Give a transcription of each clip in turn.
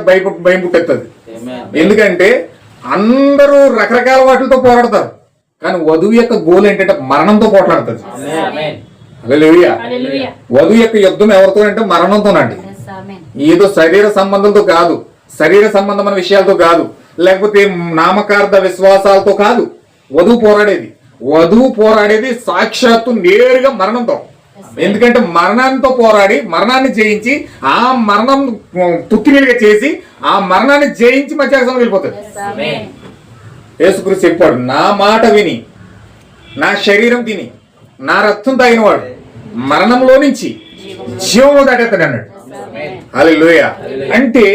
భయం పుట్టేస్తుంది. ఎందుకంటే అందరూ రకరకాల వాటితో పోరాడతారు, కానీ వధువు యొక్క గోల్ ఏంటంటే మరణంతో పోట్లాడుతుంది. హల్లెలూయా. వధువు యొక్క యుద్ధం ఎవరితో అంటే మరణంతోనండి. ఏదో శరీర సంబంధంతో కాదు, శరీర సంబంధమైన విషయాలతో కాదు, లేకపోతే నామకార్థ విశ్వాసాలతో కాదు. వధువు పోరాడేది సాక్షాత్తు నేరుగా మరణంతో. ఎందుకంటే మరణంతో పోరాడి మరణాన్ని జయించి ఆ మరణం తుక్కినీలుగా చేసి ఆ మరణాన్ని జయించి మధ్యాహ్నం వెళ్ళిపోతుంది. యేసుక్రీస్తు చెప్పాడు, నా మాట విని నా శరీరం తిని నా రక్తం తాగినవాడు మరణంలో నుంచి జీవంలో దాటేస్తాడు అన్నాడు. హల్లెలూయా. అంటే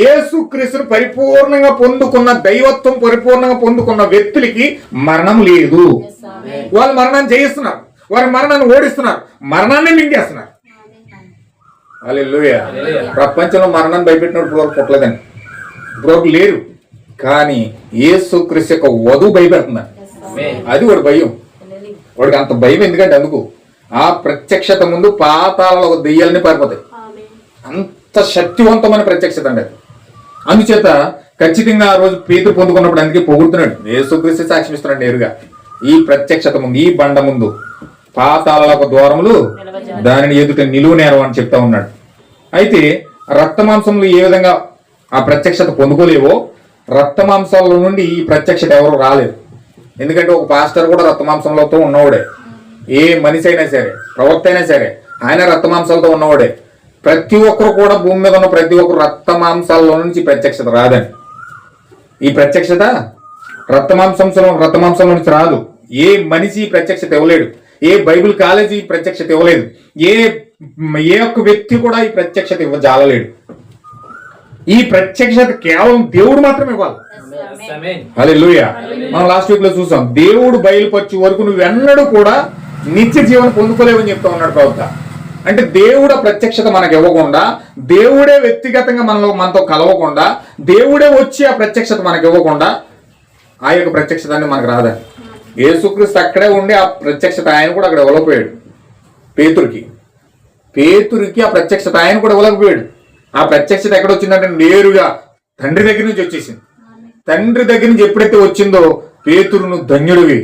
యేసుక్రీస్తును పరిపూర్ణంగా పొందుకున్న దైవత్వం పరిపూర్ణంగా పొందుకున్న వ్యక్తులకి మరణం లేదు. వాళ్ళు మరణాన్ని జయిస్తున్నారు, వారి మరణాన్ని ఓడిస్తున్నారు, మరణాన్ని మింగేస్తున్నారు. హల్లెలూయా. ప్రపంచంలో మరణాన్ని భయపెట్టినప్పుడు ఇప్పుడు వరకు పుట్టలేదండి, ఇప్పుడు వరకు లేరు. కానీ యేసుక్రీస్తు యొక్క వధువు భయపెడుతుందండి. అది వాడి భయం. వాడికి అంత భయం ఎందుకంటే అందుకు ఆ ప్రత్యక్షత ముందు పాతాళ దెయ్యాలని పారిపోతాయి. అంత శక్తివంతమైన ప్రత్యక్షత అండి అది. అందుచేత ఖచ్చితంగా ఆ రోజు పేతురు పొందుకున్నప్పుడు అందుకే పొగుడుతున్నాడు, యేసుక్రీస్తు సాక్ష్యమిస్తున్నాడు నేరుగా. ఈ ప్రత్యక్షత ముందు, ఈ బండ ముందు పాతాళ ద్వారములు దానిని ఎదుట నిలువ నేరం అని చెప్తా ఉన్నాడు. అయితే రక్తమాంసములు ఏ విధంగా ఆ ప్రత్యక్షత పొందుకోలేవో రక్తమాంసాల నుండి ఈ ప్రత్యక్షత ఎవరు రాలేదు. ఎందుకంటే ఒక పాస్టర్ కూడా రక్తమాంసంలతో ఉన్నవాడే, ఏ మనిషి అయినా సరే, ప్రవక్త అయినా సరే, ఆయన రక్తమాంసాలతో ఉన్నవాడే. ప్రతి ఒక్కరు కూడా భూమి మీద ఉన్న ప్రతి ఒక్కరు రక్తమాంసాల్లో నుంచి ప్రత్యక్షత రాదని. ఈ ప్రత్యక్షత రక్తమాంసంలో నుంచి రాదు. ఏ మనిషి ప్రత్యక్షత ఇవ్వలేడు, ఏ బైబిల్ కాలేజీ ప్రత్యక్షత ఇవ్వలేదు, ఏ ఒక్క వ్యక్తి కూడా ఈ ప్రత్యక్షత ఇవ్వజాలలేడు. ఈ ప్రత్యక్షత కేవలం దేవుడు మాత్రమే ఇవ్వాలి. హల్లెలూయా. మనం లాస్ట్ వీక్ లో చూసాం, దేవుడు బయలుపరిచే వరకు నువ్వెన్నడూ కూడా నిత్య జీవనం పొందుకోలేవని చెప్తా ఉన్నాడు ప్రవక్త. అంటే దేవుడు ప్రత్యక్షత మనకు ఇవ్వకుండా, దేవుడే వ్యక్తిగతంగా మనతో కలవకుండా, దేవుడే వచ్చి ఆ ప్రత్యక్షత మనకు ఇవ్వకుండా ఆ యొక్క ప్రత్యక్షతాన్ని మనకు రాదని. యేసుక్రీస్తు అక్కడే ఉండి ఆ ప్రత్యక్షత ఆయన కూడా అక్కడ ఇవ్వలేకపోయాడు. పేతురికి ఆ ప్రత్యక్షత ఆయన కూడా ఇవ్వలేకపోయాడు. ఆ ప్రత్యక్షత ఎక్కడ వచ్చిందంటే నేరుగా తండ్రి దగ్గర నుంచి వచ్చేసింది. తండ్రి దగ్గర నుంచి ఎప్పుడైతే వచ్చిందో, పేతురును ధన్యుడివి,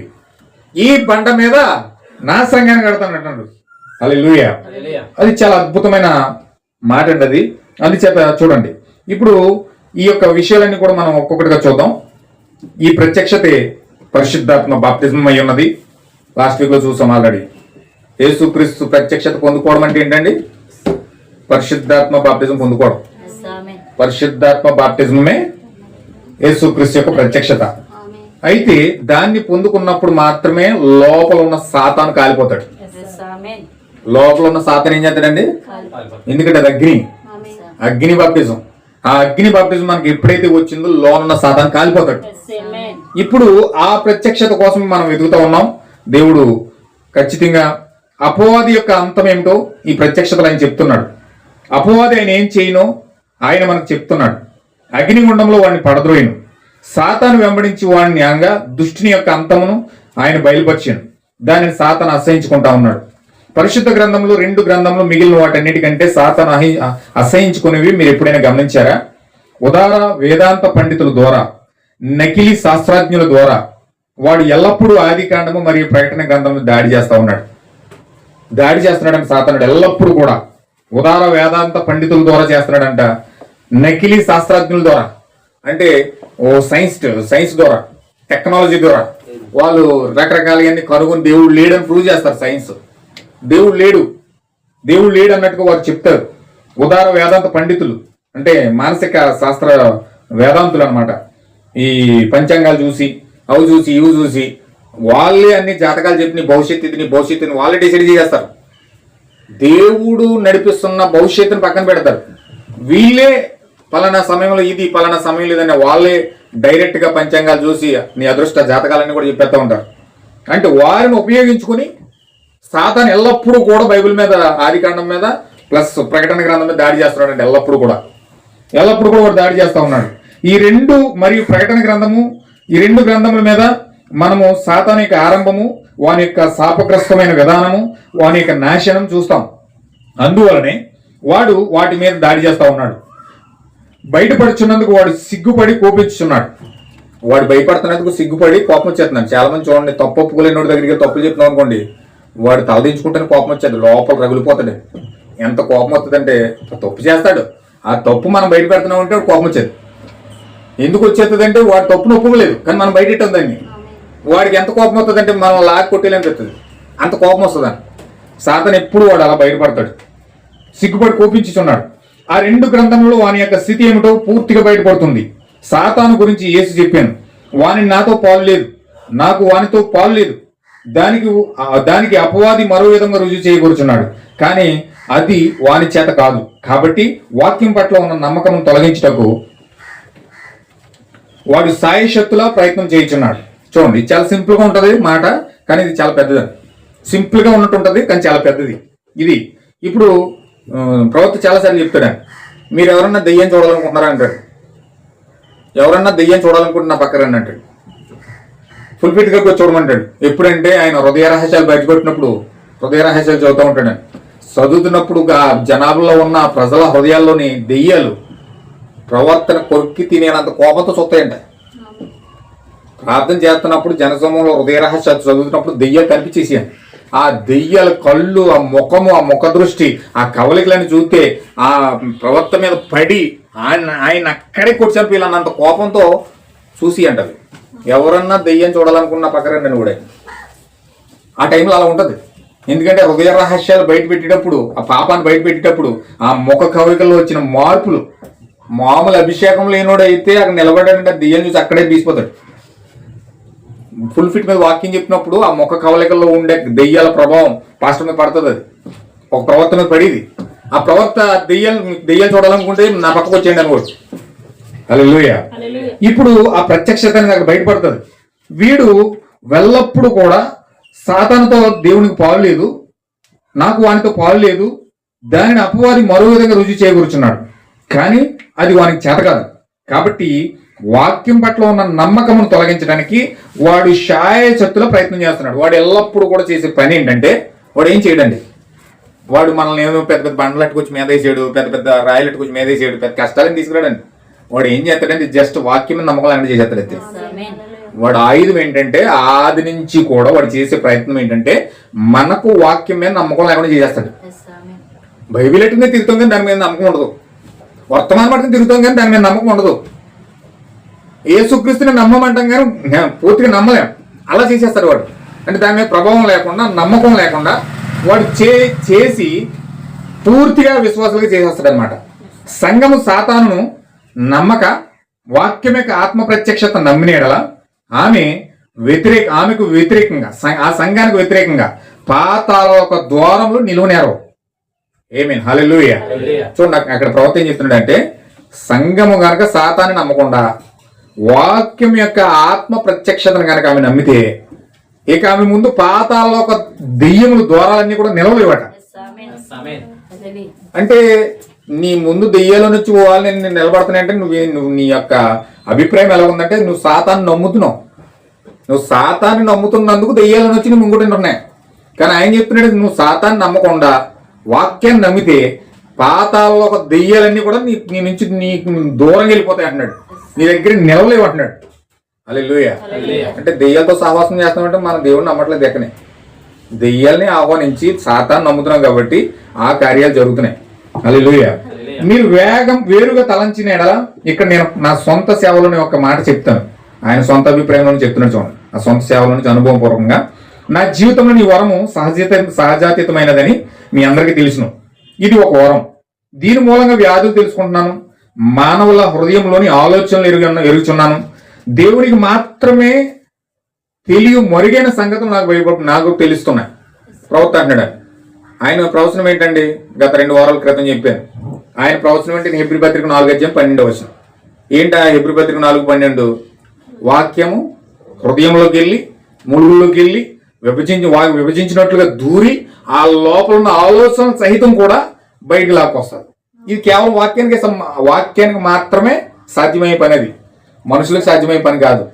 ఈ బండ మీద నా సంఘాన్ని కడతానంటున్నాడు. హల్లెలూయా. అది చాలా అద్భుతమైన మాట అండి అది. అందుచేత చూడండి, ఇప్పుడు ఈ యొక్క విషయాలన్నీ కూడా మనం ఒక్కొక్కటిగా చూద్దాం. ఈ ప్రత్యక్షతే పరిశుద్ధాత్మ బాప్తిజం అయి ఉన్నది. లాస్ట్ వీక్ లో చూసాం ఆల్రెడీ. యేసుక్రీస్తు ప్రత్యక్షత పొందుకోవడం అంటే ఏంటండి? పరిశుద్ధాత్మ బాప్తిజం పొందుకోవడం. పరిశుద్ధాత్మ బాప్తిజమే యేసుక్రీస్తు యొక్క ప్రత్యక్షత. అయితే దాన్ని పొందుకున్నప్పుడు మాత్రమే లోపల ఉన్న సాతాను కాలిపోతాడు. లోపల ఉన్న సాతాను ఏం చేస్తాడండి? ఎందుకంటే అది అగ్ని బాప్తిజం. ఆ అగ్ని బాప్తిజం మనకి ఎప్పుడైతే వచ్చిందో లోనున్న సాతాను కాలిపోతాడు. ఇప్పుడు ఆ ప్రత్యక్షత కోసం మనం వెతుకుతా ఉన్నాం. దేవుడు ఖచ్చితంగా అపవాది యొక్క అంతం ఏమిటో ఈ ప్రత్యక్షతలు ఆయన చెప్తున్నాడు. అపవాది ఆయన ఏం చేయనో ఆయన మనకు చెప్తున్నాడు. అగ్నిగుండంలో వాడిని పడద్రోయను, సాతాను వెంబడించి వాడిని న్యాయంగా దుష్టుని యొక్క అంతమును ఆయన బయలుపరిచాను. దానిని సాతాను అసహించుకుంటా ఉన్నాడు. పరిశుద్ధ గ్రంథంలో 2 గ్రంథంలో మిగిలిన వాటన్నిటికంటే సాతాను అసహించుకునేవి మీరు ఎప్పుడైనా గమనించారా? ఉదార వేదాంత పండితుల ద్వారా, నకిలీ శాస్త్రజ్ఞుల ద్వారా వాడు ఎల్లప్పుడూ ఆది కాండము మరియు ప్రకటన గ్రంథంలో దాడి చేస్తున్నాడని సాతానుడు ఎల్లప్పుడూ కూడా ఉదార వేదాంత పండితుల ద్వారా చేస్తున్నాడంట. నకిలీ శాస్త్రజ్ఞుల ద్వారా అంటే సైన్స్ ద్వారా, టెక్నాలజీ ద్వారా వాళ్ళు రకరకాలన్నీ కనుగొని దేవుడు లేడని ప్రూవ్ చేస్తారు. సైన్స్ దేవుడు లేడు అన్నట్టుగా వారు చెప్తారు. ఉదార వేదాంత పండితులు అంటే మానసిక శాస్త్ర వేదాంతులు అన్నమాట. ఈ పంచాంగాలు చూసి, అవి చూసి, ఇవి చూసి వాళ్ళే అన్ని జాతకాలు చెప్పి నీ భవిష్యత్తుని వాళ్ళే డిసైడ్ చేస్తారు. దేవుడు నడిపిస్తున్న భవిష్యత్తుని పక్కన పెడతారు. వీళ్ళే పలానా సమయంలో ఇది, పలానా సమయంలో ఇదని వాళ్ళే డైరెక్ట్ గా పంచాంగాలు చూసి నీ అదృష్ట జాతకాలన్నీ కూడా చెప్పేస్తూ ఉంటారు. అంటే వారిని ఉపయోగించుకుని సాతాను ఎల్లప్పుడూ కూడా బైబిల్ మీద, ఆదికాండం మీద ప్లస్ ప్రకటన గ్రంథం మీద దాడి చేస్తున్నాడు. అంటే ఎల్లప్పుడూ కూడా వాడు దాడి చేస్తూ ఉన్నాడు. ఈ 2 మరియు ప్రకటన గ్రంథము, ఈ 2 గ్రంథముల మీద మనము సాతాను యొక్క ఆరంభము, వాని యొక్క శాపగ్రస్తమైన విధానము, వాని యొక్క నాశనం చూస్తాం. అందువలనే వాడు వాటి మీద దాడి చేస్తూ ఉన్నాడు. బయటపడుచున్నందుకు వాడు సిగ్గుపడి కోపించుచున్నాడు. వాడు భయపడుతున్నందుకు సిగ్గుపడి కోపం వచ్చేస్తున్నాడు. చాలా మంది చూడండి, తప్పు ఒప్పుకోలేని దగ్గరికి తప్పులు చెప్తున్నాం అనుకోండి, వాడు తలదించుకుంటేనే కోపం వచ్చేది, లోపల రగులిపోతాడు. ఎంత కోపం వస్తుందంటే తప్పు చేస్తాడు, ఆ తప్పు మనం బయట పెడుతున్నాం అంటే కోపం వచ్చేది. ఎందుకు వచ్చేస్తుంది అంటే వాడు తప్పును ఒప్పుకోలేదు, కానీ మనం బయట ఉందండి. వాడికి ఎంత కోపం వస్తుందంటే మనం లాగి కొట్టేయాలనిపిస్తుంది, అంత కోపం వస్తుందని. సాతాను ఎప్పుడు వాడు అలా బయటపడతాడు, సిగ్గుపడి కోపించుచున్నాడు. ఆ 2 గ్రంథంలో వాని యొక్క స్థితి ఏమిటో పూర్తిగా బయటపడుతుంది. సాతాను గురించి యేసు చెప్పాను, వాని నాతో పాలు లేదు, నాకు వానితో పాలు లేదు. దానికి అపవాది మరో విధంగా రుజువు చేయకూర్చున్నాడు, కానీ అది వాని చేత కాదు. కాబట్టి వాక్యం పట్ల ఉన్న నమ్మకం తొలగించుటకు వాడు సాయశక్తులా ప్రయత్నం చేయించున్నాడు. చూడండి, చాలా సింపుల్ గా ఉంటది మాట, కానీ ఇది చాలా పెద్దది. సింపుల్ గా ఉన్నట్టు ఉంటది, కానీ చాలా పెద్దది ఇది. ఇప్పుడు ప్రవక్త చాలాసార్లు చెప్తాడు, మీరు ఎవరన్నా దెయ్యం చూడాలనుకుంటున్నారా అంటాడు. ఎవరన్నా దెయ్యం చూడాలనుకుంటున్నా పక్కన అంటాడు. ఫుల్ ఫిట్ గా చూడమంటాడు. ఎప్పుడంటే ఆయన హృదయ రహస్యాలు బయటపెట్టినప్పుడు హృదయ రహస్యాలు చదువుతూ ఉంటాడు. చదువుతున్నప్పుడు జనాభాలో ఉన్న ప్రజల హృదయాల్లోని దెయ్యాలు ప్రవర్తన కొరికి తినేంత కోపంతో చూస్తాయంట. ప్రార్థన చేస్తున్నప్పుడు జనసమూహంలో హృదయ రహస్యాలు చదువుతున్నప్పుడు దెయ్యాలు కనిపించేసాను. ఆ దెయ్యాల కళ్ళు, ఆ ముఖము, ఆ ముఖ దృష్టి, ఆ కవలికలని చూస్తే ఆ ప్రవర్తన మీద పడి ఆయన అక్కడే కొట్టారు వీళ్ళన్నంత కోపంతో చూసి అంటది. ఎవరన్నా దెయ్యం చూడాలనుకున్న పక్కరండి కూడా ఆ టైంలో అలా ఉంటది. ఎందుకంటే హృదయ రహస్యాలు బయట పెట్టేటప్పుడు, ఆ పాపాన్ని బయట పెట్టేటప్పుడు ఆ ముఖ కవలికల్లో వచ్చిన మార్పులు, మామూలు అభిషేకం లేనోడు అయితే అక్కడ నిలబడాడంటే దెయ్యం చూసి అక్కడే తీసిపోతాడు. ఫుల్ ఫిట్ మీద వాక్యం చెప్పినప్పుడు ఆ ముఖ కవలికల్లో ఉండే దెయ్యాల ప్రభావం పాస్టర్ మీద పడుతుంది. అది ఒక ప్రవర్తన మీద పడేది. ఆ ప్రవర్త దెయ్యాలు చూడాలనుకుంటే నా పక్కకు వచ్చేయండి అనుకోడు. హల్లెలూయా. ఇప్పుడు ఆ ప్రత్యక్షత నాకు బయటపడుతుంది. వీడు వెళ్ళప్పుడు కూడా సాతానుతో దేవునికి పాలు లేదు, నాకు వానితో పాలు లేదు, దానిని అపవాది మరో విధంగా రుజువు చేయకూర్చున్నాడు, కానీ అది వానికి చేత కాదు. కాబట్టి వాక్యం పట్ల ఉన్న నమ్మకమును తొలగించడానికి వాడు శాయశక్తుల ప్రయత్నం చేస్తున్నాడు. వాడు ఎల్లప్పుడూ కూడా చేసే పని ఏంటంటే, వాడు ఏం చేయడండి, వాడు మనల్ని ఏమో పెద్ద పెద్ద బండలు అట్టుకొచ్చి మీదేసాడు, పెద్ద పెద్ద రాయలు అట్టుకొచ్చి మీదేసాడు, పెద్ద కష్టాలను తీసుకురాడండి. వాడు ఏం చేస్తాడంటే జస్ట్ వాక్యం మీద నమ్మకం అనేది చేసేస్తాడు. అయితే వాడు ఆయుధం ఏంటంటే, ఆది నుంచి కూడా వాడు చేసే ప్రయత్నం ఏంటంటే మనకు వాక్యం మీద నమ్మకం లేకుండా చేసేస్తాడు. బైబిల్ ఎట్టిందే తిరుగుతాం కానీ దాని మీద నమ్మకం ఉండదు. వర్తమానం పట్టుకుని తిరుగుతాం కానీ దాని మీద నమ్మకం ఉండదు. యేసుక్రీస్తుని నమ్మమంటాం కానీ పూర్తిగా నమ్మలేం. అలా చేసేస్తాడు వాడు. అంటే దాని మీద ప్రభావం లేకుండా, నమ్మకం లేకుండా వాడు చేసి పూర్తిగా విశ్వాసాలుగా చేసేస్తాడు అనమాట. సంఘము సాతానును నమ్మక వాక్యం యొక్క ఆత్మ ప్రత్యక్షత నమ్మినేడలా ఆమెకు వ్యతిరేకంగా, ఆ సంఘానికి వ్యతిరేకంగా పాతాళ ద్వారంలో నిలువనేరవు. ఆమేన్. హల్లెలూయా. చూడండి అక్కడ ప్రవక్త ఏం చెప్తున్నాడు అంటే, సంఘము గనక సాతాన్ని నమ్మకుండా వాక్యం యొక్క ఆత్మ ప్రత్యక్షతను కనుక ఆమె నమ్మితే ఇక ఆమె ముందు పాతాళ దెయ్యములు ద్వారాలన్నీ కూడా నిలవలేవట. అంటే నీ ముందు దెయ్యాల నుంచి పోవాలి నేను నిలబడుతున్నాయంటే నువ్వు నీ యొక్క అభిప్రాయం ఎలా ఉందంటే నువ్వు సాతాన్ని నమ్ముతున్నావు. నువ్వు సాతాన్ని నమ్ముతున్నందుకు దెయ్యాల నుంచి నువ్వు ఇంకోటి ఉన్నాయి. కానీ ఆయన చెప్తున్నాడు, నువ్వు సాతాన్ని నమ్మకుండా వాక్యాన్ని నమ్మితే పాతాళలో దెయ్యాలన్నీ కూడా నీ నుంచి నీకు దూరంగా వెళ్ళిపోతాయి అంటున్నాడు. నీ దగ్గర నిలవలేవు అంటున్నాడు. హల్లెలూయా. అంటే దెయ్యాలతో సహవాసం చేస్తామంటే మన దేవుడిని నమ్మట్లేదు. ఎక్కనే దెయ్యాలని ఆహ్వానించి సాతాన్ని నమ్ముతున్నాం కాబట్టి ఆ కార్యాలు జరుగుతున్నాయి. హల్లెలూయా. మీరు వేరుగా తలంచిన ఎడల, ఇక్కడ నేను నా సొంత సేవలోని ఒక మాట చెప్తాను. ఆయన సొంత అభిప్రాయంలో చెప్తున్నాడు. చూడండి, ఆ సొంత సేవలో నుంచి అనుభవపూర్వకంగా నా జీవితంలో నీ వరము సహజాతీతమైనదని మీ అందరికీ తెలుసును. ఇది ఒక వరం. దీని మూలంగా వ్యాధులు తెలుసుకుంటున్నాను, మానవుల హృదయంలోని ఆలోచనలు ఎరుగుచున్నాను. దేవునికి మాత్రమే మరుగైన సంగతులు నాకు తెలుస్తున్నాయి. ప్రవక్త అంటున్నాడు. ఆయన ప్రవచనం ఏంటండి, గత 2 వారాల క్రితం చెప్పాను. ఆయన ప్రవచనం అంటే హెబ్రీ పత్రిక 4:12 ఏంటి? ఆ హెబ్రీ పత్రిక 4:12 వాక్యము హృదయంలోకి వెళ్ళి ములుగులోకి వెళ్ళి విభజించినట్లుగా దూరి ఆ లోపల ఉన్న ఆలోచన సహితం కూడా బయటికి లాక్కొస్తారు. ఇది కేవలం వాక్యానికి మాత్రమే సాధ్యమయ్యే పని. అది మనుషులకు సాధ్యమయ్యే పని కాదు.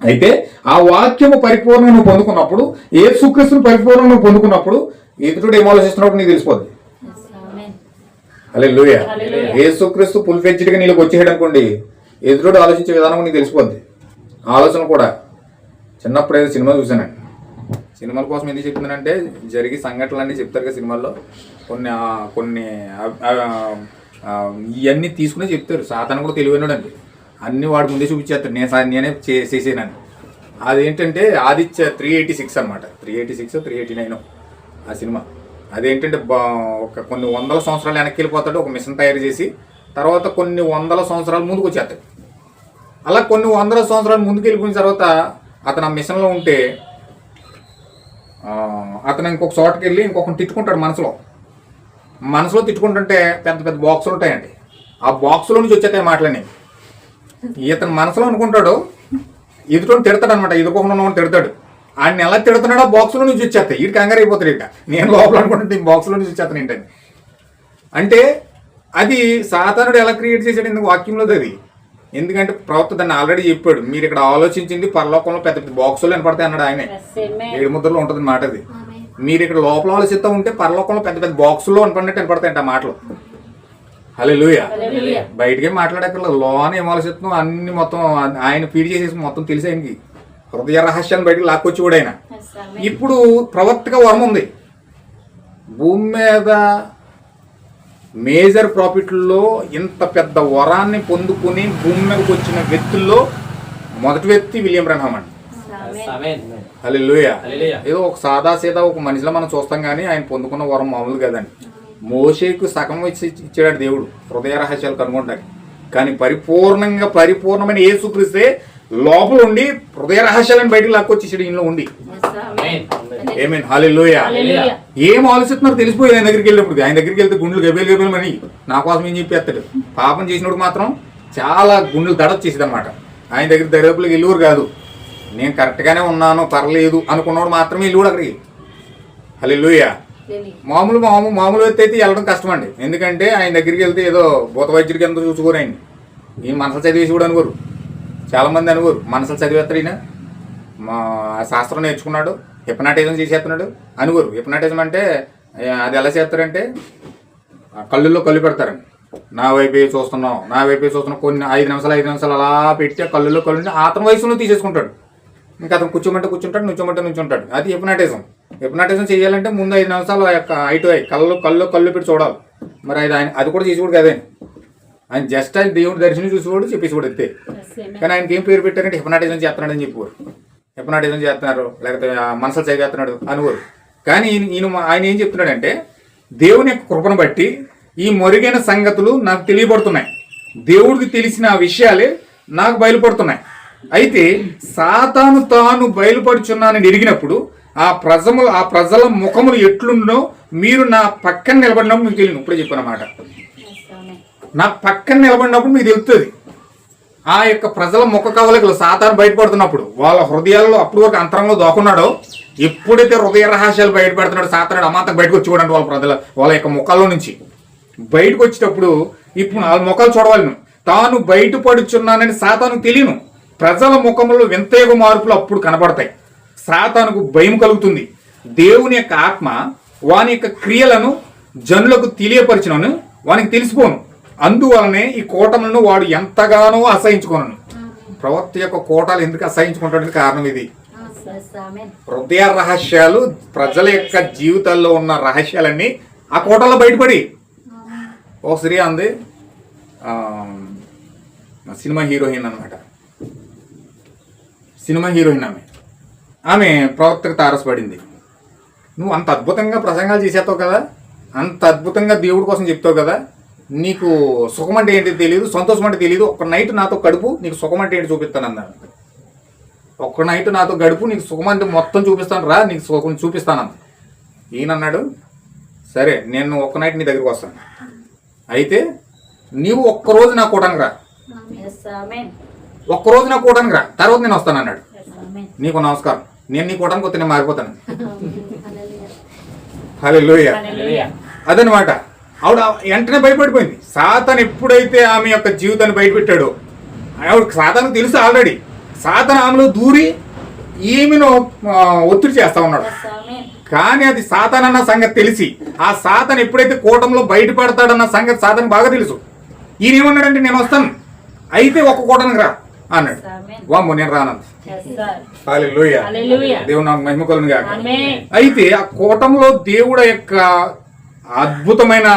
అయితే ఆ వాక్యము పరిపూర్ణంగా నువ్వు పొందుకున్నప్పుడు, యేసుక్రీస్తుని పరిపూర్ణంగా నువ్వు పొందుకున్నప్పుడు ఎదుటి ఏం ఆలోచిస్తున్నప్పుడు నీకు తెలిసిపోద్ది. హల్లెలూయా. యేసుక్రీస్తు ఫుల్ ఫ్లెడ్జ్డ్ గా నీళ్ళకి వచ్చేయడం అనుకోండి, ఎదురుడు ఆలోచించే విధానం నీకు తెలిసిపోద్ది. ఆలోచన కూడా చిన్నప్పుడు ఏదో సినిమా చూసానండి. సినిమాల కోసం ఎందుకు చెప్తున్నానంటే, జరిగే సంఘటనలన్నీ చెప్తారు కదా సినిమాల్లో, కొన్ని కొన్ని ఇవన్నీ తీసుకునే చెప్తారు. సాతాను కూడా తెలివైనడు అండి, అన్ని వాడి ముందే చూపించేస్తాడు. నేనే చేసేసాను. అదేంటంటే ఆదిత్య 386 అనమాట, 386 389 ఆ సినిమా. అదేంటంటే కొన్ని వందల సంవత్సరాలు వెనక్కి వెళ్ళిపోతాడు, ఒక మిషన్ తయారు చేసి తర్వాత కొన్ని వందల సంవత్సరాలు ముందుకు వచ్చేస్తాడు. అలా కొన్ని వందల సంవత్సరాలు ముందుకు వెళ్ళిపోయిన తర్వాత అతను ఆ మిషన్లో ఉంటే అతను ఇంకొక చోటకి వెళ్ళి ఇంకొకరిని తిట్టుకుంటాడు. మనసులో తిట్టుకుంటుంటే పెద్ద పెద్ద బాక్సులు ఉంటాయండి, ఆ బాక్సులో నుంచి వచ్చేస్తాయి మాటలని. ఇతను మనసులో అనుకుంటాడు, ఎదుటోని తిడతాడు అనమాట, ఎదుర్కొకుండా తిడతాడు. ఆయన ఎలా తిడుతున్నాడో బాక్సులో నుంచి వచ్చేస్తాయి. వీడికి కంగారు అయిపోతాడు. ఇక నేను లోపల అనుకుంటే ఈ బాక్సులో నుంచి వచ్చేస్తాను ఏంటని. అంటే అది సాతానుడు ఎలా క్రియేట్ చేశాడు ఎందుకు వాక్యంలో అది. ఎందుకంటే ప్రవక్త దాన్ని ఆల్రెడీ చెప్పాడు, మీరు ఇక్కడ ఆలోచించింది పరలోకంలో పెద్ద పెద్ద బాక్సులు వినపడతాయి అన్నాడు ఆయనే. 7 ముద్రలో ఉంటుంది మాట అది. మీరు ఇక్కడ లోపల ఆలోచిస్తూ ఉంటే పరలోకంలో పెద్ద పెద్ద బాక్సుల్లో వినపడతాయంట ఆ మాటలు. హల్లెలూయా. బయటకే మాట్లాడక్కర్లేదు, లోన ఏం ఆలోచిస్తున్నాం అన్ని మొత్తం ఆయన ఫీడ్ చేసేసి మొత్తం తెలిసి ఆయనకి హృదయ రహస్యాన్ని బయటకు లాక్కొచ్చి కూడా ఆయన. ఇప్పుడు ప్రవక్తగా వరం ఉంది. భూమి మీద మేజర్ ప్రాఫిట్లో ఇంత పెద్ద వరాన్ని పొందుకుని భూమి మీదకి వచ్చిన వ్యక్తుల్లో మొదటి వ్యక్తి విలియం బ్రన్హామ్ అండి. హల్లెలూయా. ఏదో ఒక సాదాసీదా ఒక మనిషిలో మనం చూస్తాం కానీ ఆయన పొందుకున్న వరం మామూలు కదండి. మోషేకు సగం ఇచ్చాడు దేవుడు హృదయ రహస్యాలు కనుగొంటాయి, కానీ పరిపూర్ణమైన యేసుక్రీస్తే లోపల ఉండి హృదయ రహస్యాలను బయటకు లాక్కొచ్చేసాడు ఈయనలో ఉండి. ఆమేన్. హల్లెలూయా. ఏం ఆలోచిస్తున్నారో తెలిసిపోయి ఆయన దగ్గరికి వెళ్ళినప్పుడు. ఆయన దగ్గరికి వెళ్తే గుండెలు గబేలు అని నా కోసం ఏం చెప్పేస్తాడు. పాపం చేసినప్పుడు మాత్రం చాలా గుండెలు దడొచ్చేసేది అనమాట. ఆయన దగ్గర దరిదాపులకు వెళ్ళేవారు కాదు. నేను కరెక్ట్గానే ఉన్నాను పర్లేదు అనుకున్నవాడు మాత్రమే వెళ్ళేవాడు అక్కడికి. హల్లెలూయా. మామూలు వ్యక్తి అయితే వెళ్ళడం కష్టం అండి. ఎందుకంటే ఆయన దగ్గరికి వెళ్తే ఏదో భూత వైద్యుడికి ఎంత చూసుకోరు ఆయన. ఈయన మనసులు చదివేసి కూడా అనుకోరు. చాలామంది అనుకోరు మనసులు చదివేస్తాడు ఈయన, మా శాస్త్రం నేర్చుకున్నాడు, హిప్నాటిజం చేసేస్తున్నాడు అనుకోరు. హిప్నాటిజం అంటే అది ఎలా చేస్తారంటే కళ్ళుల్లో కళ్ళు పెడతారండి. నా వైపే చూస్తున్నాం కొన్ని 5 నిమిషాలు అలా పెట్టి ఆ కళ్ళుల్లో కళ్ళు అతని వయసులో తీసేసుకుంటాడు. ఇంకా అతను కూర్చోమంటే కూర్చుంటాడు, నుంచోమంటే అది హిప్నాటిజం. హిప్నాటిజం చేయాలంటే ముందు 5 నిమిషాలు ఆ యొక్క కళ్ళు పెట్టి చూడాలి. మరి అది కూడా చేసేవాడు కదే. ఆయన జస్ట్ ఆయన దేవుడి దర్శనం చూసేవాడు, చెప్పేసేవాడు అంతే. కానీ ఆయనకి ఏం పేరు పెట్టారంటే హిప్నాటిజం చేస్తున్నాడు అని చెప్పేవారు. హిప్నాటిజం చేస్తున్నారు లేకపోతే మనసులు చదివేస్తున్నాడు అనుకోరు. కానీ ఆయన ఏం చెప్తున్నాడంటే దేవుని యొక్క కృపను బట్టి ఈ మొరిగైన సంగతులు నాకు తెలియబడుతున్నాయి, దేవుడికి తెలిసిన విషయాలే నాకు బయలుపడుతున్నాయి. అయితే సాతాను తాను బయలుపడుచున్నానని ఎరిగినప్పుడు ఆ ప్రజల ముఖములు ఎట్లుండో మీరు నా పక్కన నిలబడినప్పుడు మీకు తెలియదు. ఇప్పుడే చెప్పానమాట, నా పక్కన నిలబడినప్పుడు మీకు తెలుస్తుంది. ఆ యొక్క ప్రజల ముఖ కవలికలు సాతాను బయటపడుతున్నప్పుడు వాళ్ళ హృదయాల్లో అప్పుడు వరకు అంతరంలో దాక్కున్నాడో, ఎప్పుడైతే హృదయ రహస్యాలు బయటపడుతున్నాడో సాతానుడు అమాంతం బయటకు వచ్చి చూడండి వాళ్ళ యొక్క ముఖాల్లో నుంచి బయటకు వచ్చేటప్పుడు ఇప్పుడు వాళ్ళ ముఖాలు చూడవాలి. తాను బయటపడుచున్నానని సాతాను తెలియను. ప్రజల ముఖంలో వింతయుగ మార్పులు అప్పుడు కనబడతాయి. సాతానుకు భయం కలుగుతుంది. దేవుని యొక్క ఆత్మ వాని యొక్క క్రియలను జనులకు తెలియపరిచినను వానికి తెలిసిపోను. అందువలనే ఈ కోటలను వాడు ఎంతగానో అసహించుకోను. ప్రవక్త యొక్క కోటాలు ఎందుకు అసహించుకుంటానికి కారణం ఇది. హృదయ రహస్యాలు, ప్రజల యొక్క జీవితాల్లో ఉన్న రహస్యాలన్నీ ఆ కోటల్లో బయటపడి. ఓ స్త్రీ అంది, సినిమా హీరోయిన్ అనమాట. సినిమా హీరోయిన్ ఆమె ప్రవక్తకు తారసపడింది. నువ్వు అంత అద్భుతంగా ప్రసంగాలు చేసేస్తావు కదా, అంత అద్భుతంగా దేవుడి కోసం చెప్తావు కదా, నీకు సుఖం అంటే ఏంటి తెలియదు, సంతోషం అంటే తెలియదు, ఒక్క నైట్ నాతో గడుపు, నీకు సుఖం అంటే ఏంటి చూపిస్తాను అన్నాను. ఒక్క నైట్ నాతో గడుపు, నీకు సుఖం అంటే మొత్తం చూపిస్తాను రా, నీకు సుఖం చూపిస్తాను. ఈయన అన్నాడు, సరే నేను ఒక్క నైట్ నీ దగ్గరికి వస్తాను, అయితే నీవు ఒక్కరోజు నా కూటానికి రా, ఒక్కరోజు నా కూటానికి రా, తర్వాత నేను వస్తాను అన్నాడు. నీకు నమస్కారం, నేను నీ కూటానికి వస్తే నేను మారిపోతాను. హల్లెలూయా. అదనమాట. ఆవిడ వెంటనే భయపడిపోయింది. సాతాను ఎప్పుడైతే ఆమె యొక్క జీవితాన్ని బయటపెట్టాడో, ఆవిడ సాతాను తెలుసు ఆల్రెడీ. సాతాను ఆమెలో దూరి ఈమెను ఒత్తిడి చేస్తా ఉన్నాడు. కానీ అది సాతాన్ అన్న సంగతి తెలిసి ఆ సాతాన్ ఎప్పుడైతే కూటంలో బయటపడతాడన్న సంగతి సాతాన్ బాగా తెలుసు. ఈయన ఏమన్నాడంటే నేను వస్తాను, అయితే ఒక్క కూటానికి రా అన్నాడు. వామ్మో నేను రానంది. హల్లెలూయా, దేవుడు నాకు మహిమ కలుగును గాక. అయితే ఆ కూటంలో దేవుడు యొక్క అద్భుతమైన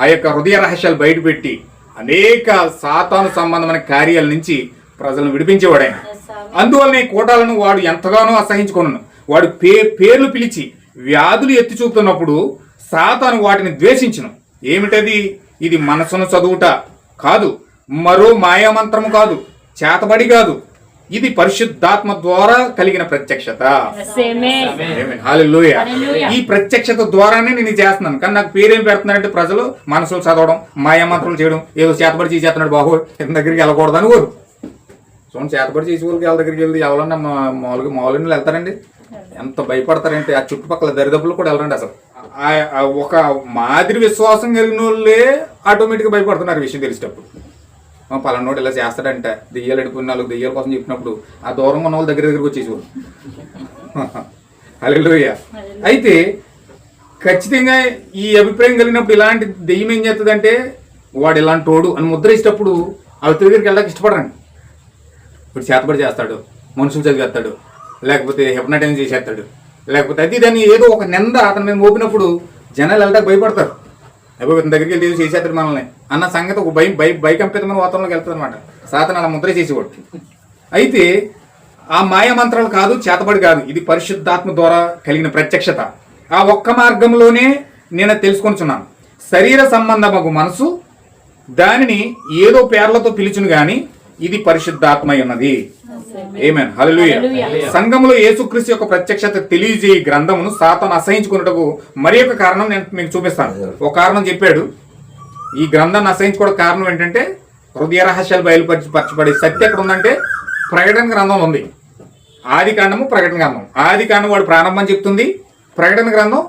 ఆ యొక్క హృదయ రహస్యాలు బయటపెట్టి అనేక సాతాను సంబంధమైన కార్యాల నుంచి ప్రజలను విడిపించేవాడు ఆయన. అందువల్ల ఈ కూటాలను వాడు ఎంతగానో అసహించుకున్నాను. వాడు పేర్లు పిలిచి వ్యాధులు ఎత్తి చూపుతున్నప్పుడు సాతాను వాటిని ద్వేషించను. ఏమిటది? ఇది మనసును చదువుట కాదు, మరో మాయామంత్రము కాదు, చేతబడి కాదు, ఇది పరిశుద్ధాత్మ ద్వారా కలిగిన ప్రత్యక్షత. హల్లెలూయా. ఈ ప్రత్యక్షత ద్వారానే నేను చేస్తున్నాను. కానీ నాకు పేరేం పెడుతున్నారంటే ప్రజలు మనసులు చదవడం, మాయామంత్రాలు చేయడం, ఏదో చేతబడి చేసేస్తున్నాడు బాబు ఇతని దగ్గరికి వెళ్ళకూడదని కోరు. చూడండి, చేతబడి చేసే వాళ్ళకి వాళ్ళ దగ్గరికి వెళ్తే ఎవరన్నా మామూలుగా వెళ్తారండి. ఎంత భయపడతారంటే ఆ చుట్టుపక్కల దరిదప్పులు కూడా వెళ్ళరండి. అసలు ఒక మాదిరి విశ్వాసం కలిగిన వాళ్ళే ఆటోమేటిక్గా భయపడుతున్నారు విషయం తెలిసేటప్పుడు. పలానోడు ఇలా చేస్తాడంటే దెయ్యాలు అడిపోయిన 4 దెయ్యాల కోసం చెప్పినప్పుడు ఆ దూరంగా ఉన్న వాళ్ళ దగ్గరికి వచ్చేసేవారు. హల్లెలూయా. అయితే ఖచ్చితంగా ఈ అభిప్రాయం కలిగినప్పుడు ఇలాంటి దెయ్యం ఏం చేస్తుందంటే వాడు ఇలాంటి తోడు అని ముద్ర ఇచ్చినప్పుడు ఆ దగ్గరికి వెళ్ళడానికి ఇష్టపడరండి. ఇప్పుడు చేతబడి చేస్తాడు, మనుషులు చదివేస్తాడు, లేకపోతే హిప్నటైజ్ చేసేస్తాడు, లేకపోతే అది దాన్ని ఏదో ఒక నింద అతని మీద మోపినప్పుడు జనాలు వెళ్ళడానికి భయపడతారు. అయిపోయి ఇతని దగ్గరికి వెళ్ళి చేసేస్తాడు మనల్ని అన్న సంగతి ఒక భయకంపితమైన వాతావరణంలోకి వెళ్తుంది అనమాట. సాతాను అలా ముద్ర చేసేవాడు. అయితే ఆ మాయమంత్రాలు కాదు, చేతబడి కాదు, ఇది పరిశుద్ధాత్మ ద్వారా కలిగిన ప్రత్యక్షత. ఆ ఒక్క మార్గంలోనే నేను తెలుసుకొనిచున్నాను. శరీర సంబంధమగు మనసు దానిని ఏదో పేర్లతో పిలుచును గాని ఇది పరిశుద్ధాత్మ ఉన్నది. ఆమేన్, హల్లెలూయా. సంఘములో యేసుక్రీస్తు యొక్క ప్రత్యక్షత తెలియజేయ గ్రంథమును సాతాను అసహించుకున్నటకు మరి ఒక కారణం నేను మీకు చూపిస్తాను. ఒక కారణం చెప్పాడు. ఈ గ్రంథాన్ని అసహించుకోవడం కారణం ఏంటంటే హృదయ రహస్యాలు బయలుపరచబడే శక్తి ఎక్కడ ఉందంటే ప్రకటన గ్రంథంలో ఉంది. ఆది కాండము, ప్రకటన గ్రంథం. ఆది కాండం వాడు ప్రారంభం చెప్తుంది, ప్రకటన గ్రంథం